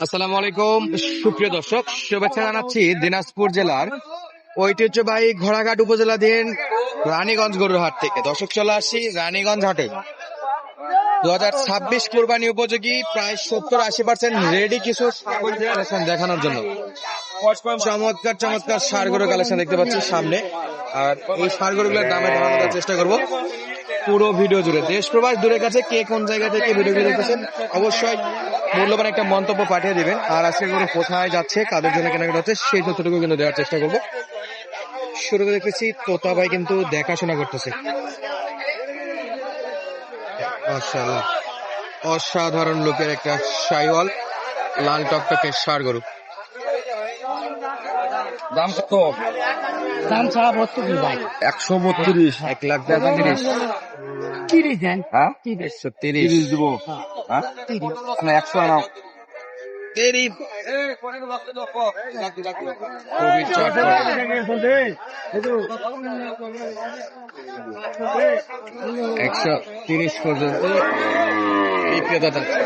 আসসালামু আলাইকুম সুপ্রিয় দর্শক, শুভেচ্ছা জানাচ্ছি দিনাজপুর জেলার ঐতিহ্যবাহী ঘোড়াঘাট উপজেলাধীন রানীগঞ্জ গরুর হাট থেকে। দর্শক, চলে আসি রানীগঞ্জ হাটে 2026 কোরবানি উপযোগী প্রায় 70-80% রেডি কিছু কালেকশন দেখানোর জন্য। চমৎকার চমৎকার ষাঁড় গরুর কালেকশন দেখতে পাচ্ছি সামনে, আর এই ষাঁড় গরুগুলোর দামে ধারণার চেষ্টা করব পুরো ভিডিও জুড়ে। দেশ প্রবাস দূরের কাছে কে কোন জায়গা থেকে ভিডিওটি দেখতেছেন অবশ্যই মূল্যবান একটা মন্তব্য পাঠিয়ে দিবেন। আর আজকে গরু কোথায় যাচ্ছে, কাদের জন্য কেনাকাটা হচ্ছে, সেই তথ্যটুকু কিন্তু দেওয়ার চেষ্টা করব। শুরুতে দেখতেছি তোতা ভাই কিন্তু দেখাশোনা করতেছে। মাশাআল্লাহ, অসাধারণ লোকের একটা শাইওয়াল লাল টকটকে ষাঁড় গরু। দাম কত? দাম চা 32 ভাই। 132। 1,33,000। 30 দেন। হ্যাঁ 130 দিব। হ্যাঁ 100 আনাও। খুবই চটপটে। 130 পর্যন্ত বিক্রেতা যাচ্ছে।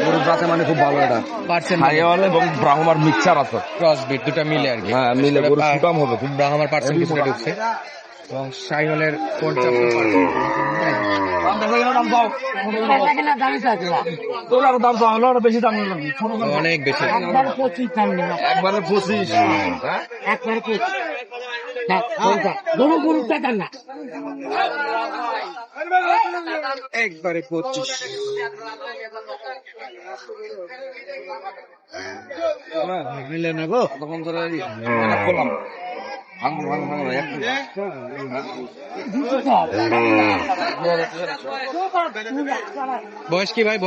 গরুর জাতে মানে খুব ভালো এটা। পার্সেন্ট হাইওয়াল এবং ব্রাহ্মার মিক্সচার আছে। ক্রস বিট দুটা মিলে আর কি। হ্যাঁ মিলে গরু সুটাম হবে। খুব ব্রাহ্মার পার্সেন্ট কিছুটা ঢুকছে এবং শাইওয়ালের 55%। বেশি দাম অনেক বেশি। একবারে 25 দাম নেব। একবারে 25। একবারে 25। গরু গরু টাকা না। একবারে 25। মিলে নেবো। তখন ধরে এটা করলাম। বয়স কি ভাই?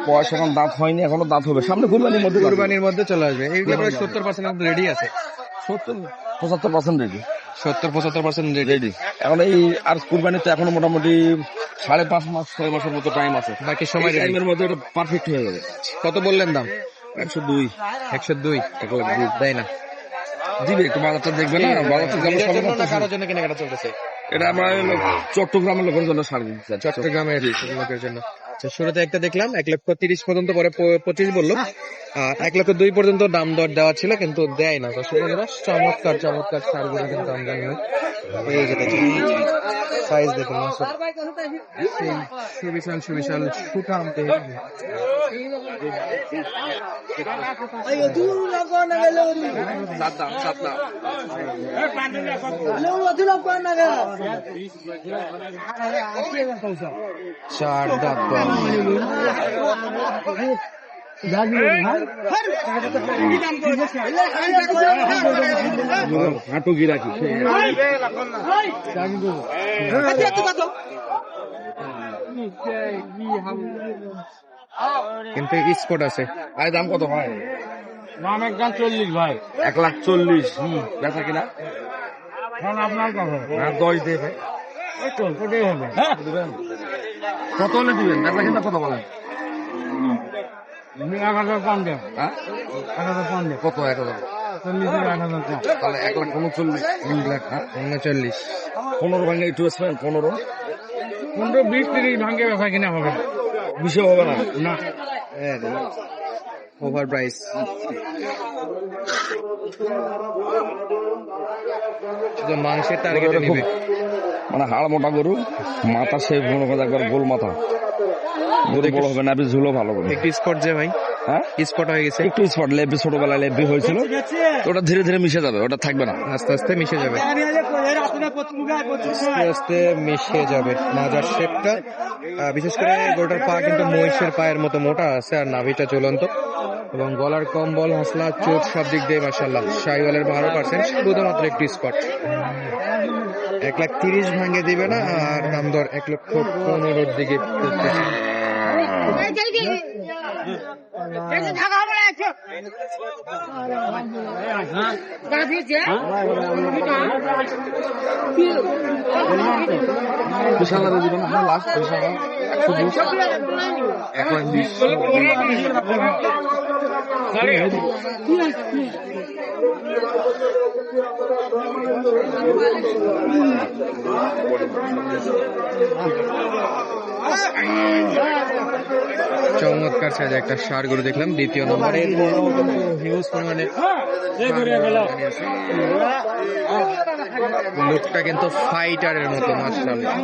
বয়স এখন দাঁত হয়নি, এখনো দাঁত হবে সামনে কুরবানির মধ্যে। কুরবানির মধ্যে চলে আসবে। এইগুলো প্রায় 70% রেডি আছে। 75% রেডি। 70-75% রেডি। রেডি এখন এই আর কুরবানিতে এখনো মোটামুটি 5.5 মাস 6 মাসের মতো টাইম আছে। বাকি সময় ready। টাইমের মধ্যে এটা পারফেক্ট হয়ে যাবে। কত বললেন দাম? 102। 102 দেয় না। দিবে একটু বাজারটা দেখবে না, বাজারটা যেমন নিজের জন্য সবাই না কারোর জন্য কেনাকাটা চলতেছে? এটা আমরা চট্টগ্রামের লোকের জন্য সার দিচ্ছি। চট্টগ্রামের লোকের জন্য। আচ্ছা, শুরুতে একটা দেখলাম 1,30,000 পর্যন্ত, পরে 25 বললো, আর 1,02,000 পর্যন্ত দাম দর দেওয়া ছিল কিন্তু দেয় না। দর্শক বন্ধুরা, চমৎকার চমৎকার সারগুলো কিন্তু আমদানি হয়। এই যে দেখুন সাইজ দেখুন, সুবিশাল সুবিশাল সুঠাম দেহের। চার দাঁত বয়স। হাঁটু কি রাখি কিন্তু স্পট আছে। ভাই দাম কত ভাই? দাম একদম 40 ভাই। 1,40,000। বেচা কিনা আপনার কথা 10 দিয়ে ভাই। কোটাই হবে। কত হলে দিবেন? বেচা কিনা কত বলেন? 1000 কম দেব। হ্যাঁ 1000 কম দেব। কত? 1,000। 40 1000 কম। তাহলে 1,39,000। হ্যাঁ 39। 15 ভাঙে একটু আসবেন। 15 15 20 30 ভাঙে বেচা কিনা হবে। বেশি হবে না। না ওভার প্রাইস। মাংসের টার্গেটে নিবে। মানে হাড় মোটা গরু, মাথা সেই মনে করে একবার গোল মাথা। গরু বড় হবে না, ঝুলো ভালো করে। একটু স্পট যে ভাই, হ্যাঁ স্পট হয়ে গেছে। একটু স্পট লেবি, ছোটবেলায় লেবি হয়েছিল, তো ওটা ধীরে ধীরে মিশে যাবে, ওটা থাকবে না। আস্তে আস্তে মিশে যাবে, আস্তে আস্তে মিশে যাবে। মাজার শেপটা বিশেষ করে গোটার পা কিন্তু মহিষের পায়ের মতো মোটা আছে, আর নাভিটা চলন্ত, এবং গলার কম্বল, হাসলা, চোট সব দিক দিয়ে মাশাআল্লাহ। শাইওয়ালের 12%, শুধুমাত্র একটু স্পট। 1,30,000 ভাঙে দিবে না, আর দাম দর 1,15,000 দিকে করতেছে। চমৎকার সাইজে একটা ষাঁড় গরু দেখলাম দ্বিতীয় নম্বরে হিউজ পরিমাণে লুকটা কিন্তু ফাইটারের মতো, মাশাআল্লাহ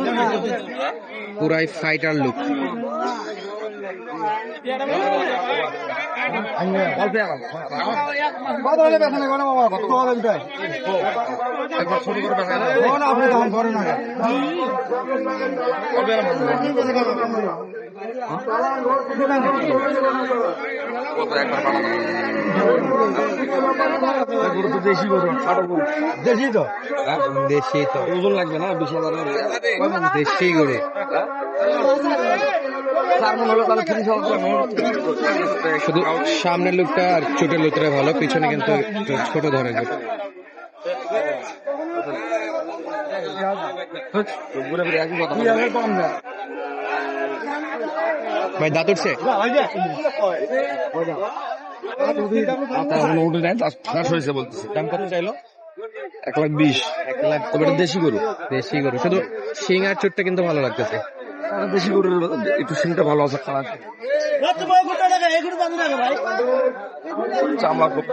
পুরাই ফাইটার লুক। দেশি তো দেশি তো ওজন লাগবে না 20,000 দেশি গরু। শুধু সামনের লুকটা আর চোটের লুকটা ভালো, পিছনে কিন্তু একটু ছোট ধরনের গরু। ভাই দাঁত উঠছে? উঠে নেয়, ঠাস হয়েছে বলতেছে। দাম কত চাইলো? 1,20,000। 1 লাখ। তবে এটা দেশি গরু, দেশি গরু, শুধু শিং আর চোটটা কিন্তু ভালো লাগতেছে। দেশি গরুর একটু সিংটা ভালো আছে, খারাপ চামড়া খুব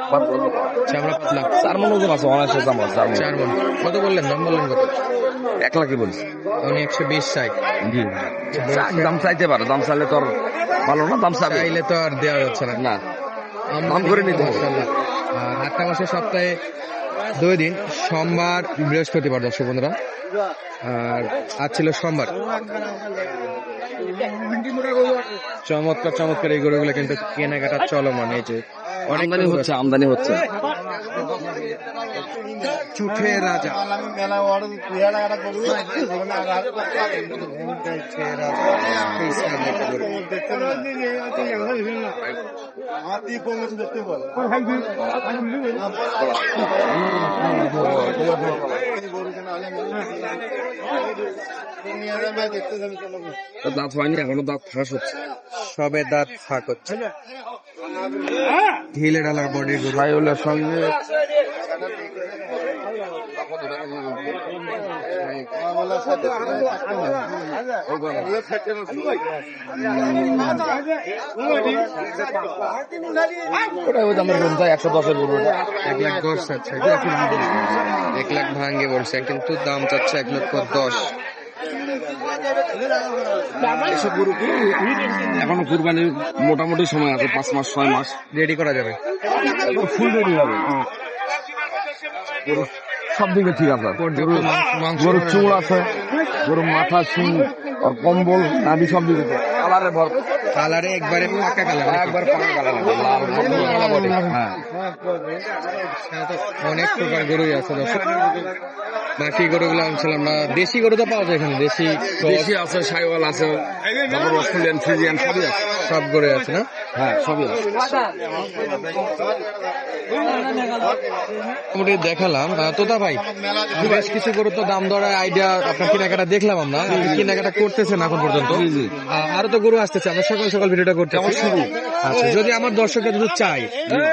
চামড়া পাতলা। 4 মণ ওজন আছে, অনায়াসে চামড়া 4 মণ। কত বললেন? দাম বললেন কত? 1 লাখই বলছি। উনি 120 চাই। জি, দাম চাইতে পারে, দাম চাইলে তো আর ভালো না, দাম চাইলে চাইলে তো আর দেওয়া যাচ্ছে না। না, দাম করে নিতে হবে। মাশাআল্লাহ। আর হাটটা মাসে সপ্তাহে 2 দিন, সোমবার বৃহস্পতিবার দর্শক বন্ধুরা। আর আজ ছিল সোমবার। চমৎকার চমৎকার এই গরুগুলো কিন্তু কেনাকাটা চলমান। এই যে অনেক আমদানি হচ্ছে, আমদানি হচ্ছে। চুঠের রাজা। দাঁত হয়নি এখনো, দাঁত ফাঁস হচ্ছে, সবে দাঁত ফাঁক হচ্ছে। ঢিলে ডালার বডির গরু। সাইওয়ালের সঙ্গে ওটা ওই দামের গরু, 110-এর গরু। 1 লাখ 10 চাচ্ছে। 1 লাখ ভাঙ্গে বলছে, কিন্তু দাম চাচ্ছে 1,10,000। এসব গরু এখনো কুরবানির মোটামুটি সময় আছে, 5 মাস 6 মাস রেডি করা যাবে। ফুল রেডি হবে। সব দিকে ঠিক আছে, গরুর চুল আছে, গরুর মাথা, শিং আর কম্বল নাভি সব দিকে কালারে ভর, কালারে একবারে পাকা কালার, একবার পাকা কালার, লাল কলা বডি। হ্যাঁ। অনেক প্রকার গরুই আছে দর্শক। বাকি গরুগুলো আনছিলাম না। দেশি গরু তো পাওয়া যায় এখানে, দেশি দেশি আছে, সাইওয়াল আছে, তারপর অস্ট্রেলিয়ান, ফ্রিজিয়ান সবই আছে। সব গরু আছে না? হ্যাঁ, সবই আছে। মোটামুটি দেখালাম। তোতা ভাই, বেশ কিছু গরু তো দাম দরের আইডিয়া আপনার কেনাকাটা দেখলাম আমরা। আপনি কেনাকাটা করতেছেন এখন পর্যন্ত, আরো তো গরু আসতেছে। আমরা সকাল সকাল ভিডিওটা করতেছি। আচ্ছা, যদি আমার দর্শকরা যদি চাই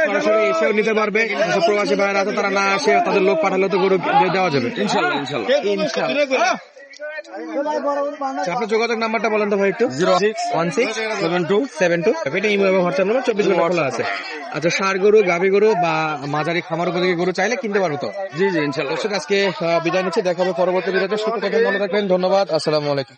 সরাসরি এসেও নিতে পারবে, প্রবাসী ভাইয়েরা আছে, তারা না আসে তাদের লোক পাঠালে তো গরু দেওয়া যাবে ইনশাল্লাহ, ইনশাল্লাহ। আপনার যোগাযোগ নাম্বারটা বলেন তো ভাই একটু। 067272 এটা ইমো এবং হোয়াটসঅ্যাপ নাম্বার, 24 ঘন্টা খোলা আছে। আচ্ছা, ষাঁড় গরু, গাভী গরু বা মাঝারি খামার উপযোগী গরু চাইলে কিনতে পারবো তো? জি জি, ইনশাল্লাহ। দর্শক, আজকে বিদায় নিচ্ছি, দেখা হবে পরবর্তী ভিডিওতে। সুস্থ থাকবেন, ভালো থাকবেন, ধন্যবাদ, আসসালামু আলাইকুম।